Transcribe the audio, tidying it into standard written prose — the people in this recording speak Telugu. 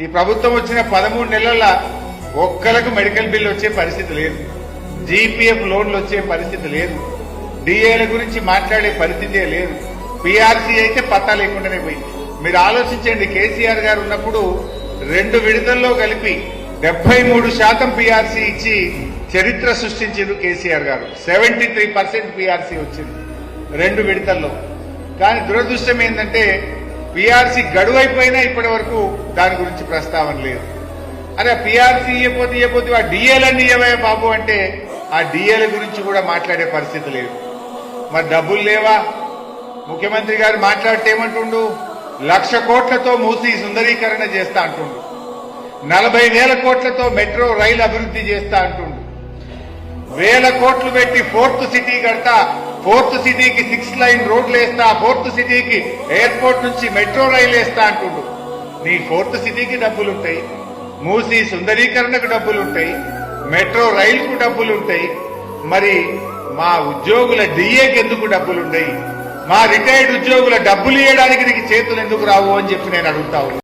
ఈ ప్రభుత్వం వచ్చిన 13 నెలల ఒక్కలకు మెడికల్ బిల్ వచ్చే పరిస్థితి లేదు, జీపీఎఫ్ లోన్లు వచ్చే పరిస్థితి లేదు, డిఏల గురించి మాట్లాడే పరిస్థితే లేదు, పీఆర్సీ అయితే పత్తా లేకుండానే పోయింది. మీరు ఆలోచించండి, కేసీఆర్ గారు ఉన్నప్పుడు 2 విడతల్లో కలిపి 73% పీఆర్సీ ఇచ్చి చరిత్ర సృష్టించారు కేసీఆర్ గారు. 73% పీఆర్సీ వచ్చింది 2 విడతల్లో. కానీ దురదృష్టం ఏంటంటే పీఆర్సీ గడువైపోయినా ఇప్పటి వరకు దాని గురించి ప్రస్తావన లేదు. అరే పీఆర్సీ ఇవ్వకపోతే ఆ డిఏలన్నీ ఇవ్వవే బాబు అంటే ఆ డిఏల గురించి కూడా మాట్లాడే పరిస్థితి లేదు. మరి డబ్బులు లేవా? ముఖ్యమంత్రి గారు మాట్లాడితే ఏమంటుండు, 1,00,000 కోట్లతో మూసి సుందరీకరణ చేస్తా అంటుండు, 40,000 కోట్లతో మెట్రో రైలు అభివృద్ధి చేస్తా అంటుండు, 1,000 కోట్లు పెట్టి 4th సిటీ కడతా, 4th సిటీకి 6 లైన్ రోడ్లు వేస్తా, 4th సిటీకి ఎయిర్పోర్ట్ నుంచి మెట్రో రైలు వేస్తా అంటుండు. నీ 4th సిటీకి డబ్బులుంటాయి, మూసి సుందరీకరణకు డబ్బులుంటాయి, మెట్రో రైలుకు డబ్బులుంటాయి, మరి మా ఉద్యోగుల డిఏకి ఎందుకు డబ్బులుంటాయి? మా రిటైర్డ్ ఉద్యోగుల డబ్బులు ఇవ్వడానికి నీకు చేతులు ఎందుకు రావు అని చెప్పి నేను అడుగుతా